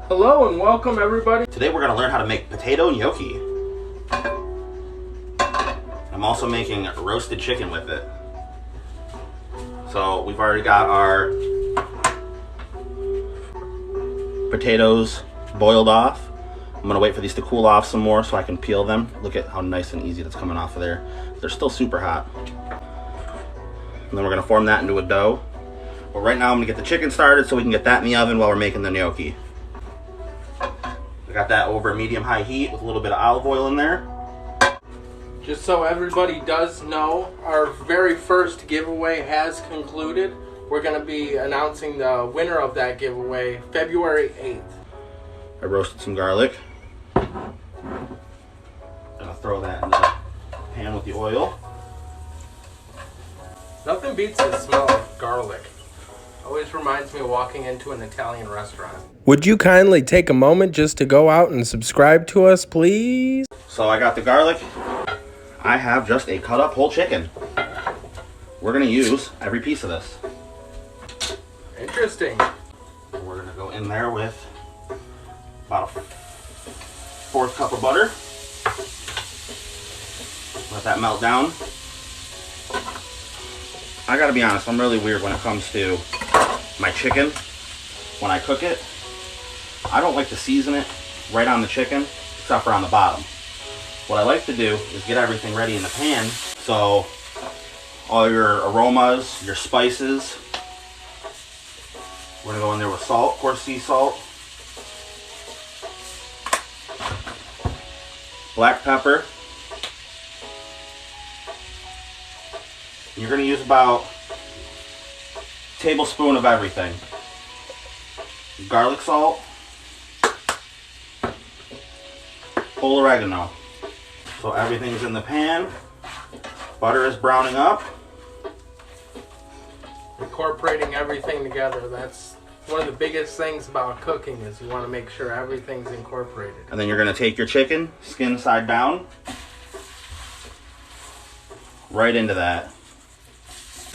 Hello and welcome everybody. Today we're going to learn how to make potato gnocchi. I'm also making roasted chicken with it. So we've already got our potatoes boiled off. I'm going to wait for these to cool off some more so I can peel them. Look at how nice and easy that's coming off of there. They're still super hot. And then we're going to form that into a dough. But right now I'm going to get the chicken started so we can get that in the oven while we're making the gnocchi. I got that over medium-high heat with a little bit of olive oil in there. Just so everybody does know, our very first giveaway has concluded. We're going to be announcing the winner of that giveaway February 8th. I roasted some garlic. Gonna throw that in the pan with the oil. Nothing beats the smell of garlic. Always reminds me of walking into an Italian restaurant. Would you kindly take a moment just to go out and subscribe to us, please? So I got the garlic. I have just a cut up whole chicken. We're gonna use every piece of this. Interesting. We're gonna go in there with about a 1/4 cup of butter. Let that melt down. I gotta be honest, I'm really weird when it comes to my chicken. When I cook it, I don't like to season it right on the chicken, except for on the bottom. What I like to do is get everything ready in the pan, so all your aromas, your spices. We're gonna go in there with salt, coarse sea salt, black pepper. You're gonna use about a tablespoon of everything. Garlic salt, whole oregano. So everything's in the pan. Butter is browning up. Incorporating everything together, that's one of the biggest things about cooking, is you want to make sure everything's incorporated. And then you're gonna take your chicken, skin side down, right into that.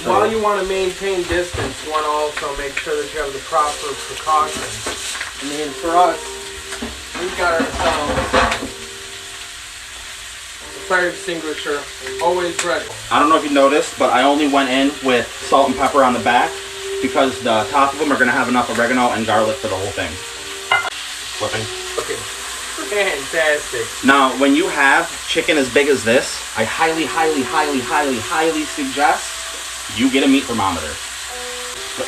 While you want to maintain distance, you want to also make sure that you have the proper precautions. I mean, for us, we've got ourselves a fire extinguisher always ready. I don't know if you noticed, but I only went in with salt and pepper on the back because the top of them are gonna have enough oregano and garlic for the whole thing. Flipping. Okay. Fantastic. Now, when you have chicken as big as this, I highly, highly, highly, highly, highly suggest you get a meat thermometer.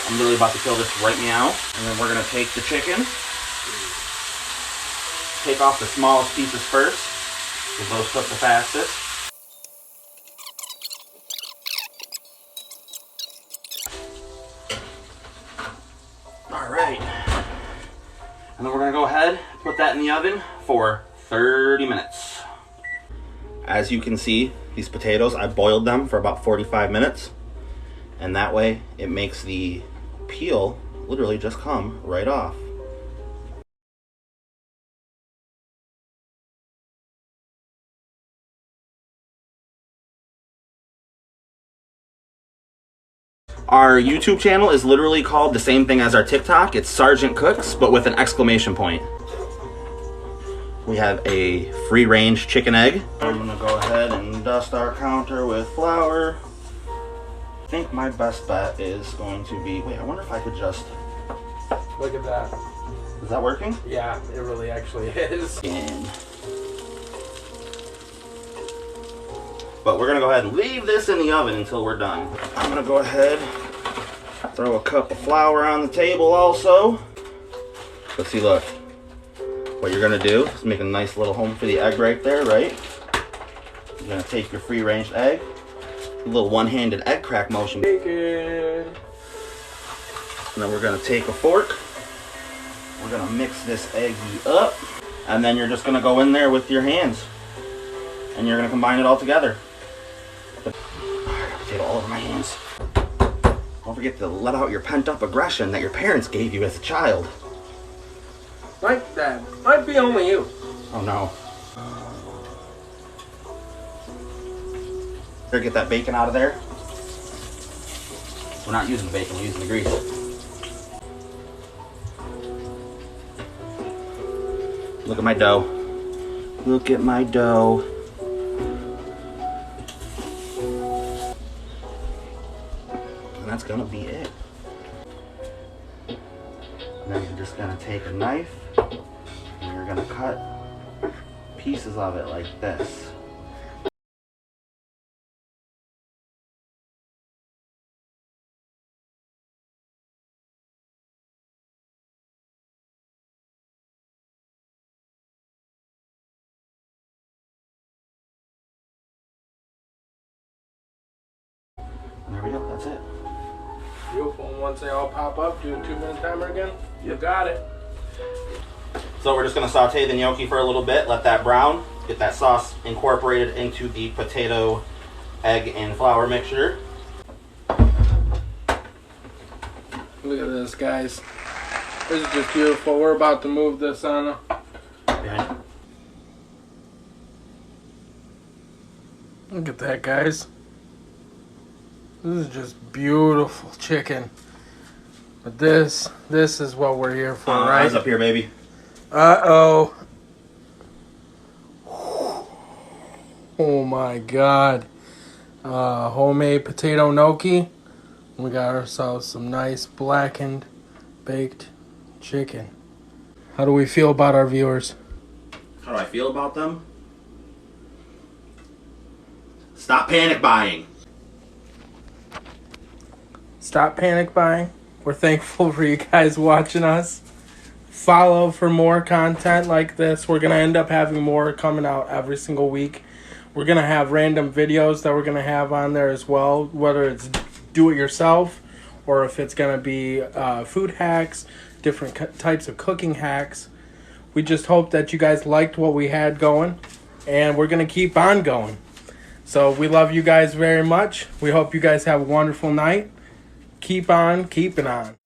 I'm literally about to kill this right now. And then we're gonna take the chicken, take off the smallest pieces first, because those cook the fastest. All right. And then we're gonna go ahead, put that in the oven for 30 minutes. As you can see, these potatoes, I boiled them for about 45 minutes. And that way, it makes the peel literally just come right off. Our YouTube channel is literally called the same thing as our TikTok. It's Sergeant Cooks, but with an exclamation point. We have a free-range chicken egg. I'm gonna go ahead and dust our counter with flour. I think my best bet is going to be, wait, I wonder if I could just, Look at that. is that working? Yeah, it really actually is. But we're gonna go ahead and leave this in the oven until we're done. I'm gonna go ahead, throw a cup of flour on the table also. Let's see, look. What you're gonna do is make a nice little home for the egg right there, right? You're gonna take your free-range egg, a little one-handed egg crack motion. Bacon. And then we're gonna take a fork. We're gonna mix this eggy up. And then you're just gonna go in there with your hands. And you're gonna combine it all together. I got potato all over my hands. Don't forget to let out your pent-up aggression that your parents gave you as a child. Like that. Might be only you. Oh no. Better get that bacon out of there. We're not using the bacon, we're using the grease. Look at my dough. Look at my dough. And that's gonna be it. And then you're just gonna take a knife and you're gonna cut pieces of it like this. And there we go, that's it. Beautiful. And once they all pop up, do a 2-minute timer again. You got it. So we're just gonna saute the gnocchi for a little bit, let that brown, get that sauce incorporated into the potato, egg, and flour mixture. Look at this, guys. This is just beautiful. We're about to move this on. Okay. Look at that, guys. This is just beautiful chicken. But this is what we're here for, right? Eyes up here, baby. Uh-oh. Oh my God. Homemade potato gnocchi. We got ourselves some nice blackened baked chicken. How do we feel about our viewers? How do I feel about them? Stop panic buying. Stop panic buying. We're thankful for you guys watching us. Follow for more content like this. We're going to end up having more coming out every single week. We're going to have random videos that we're going to have on there as well, whether it's do it yourself or if it's going to be food hacks, different types of cooking hacks. We just hope that you guys liked what we had going, and we're going to keep on going. So we love you guys very much. We hope you guys have a wonderful night. Keep on keeping on.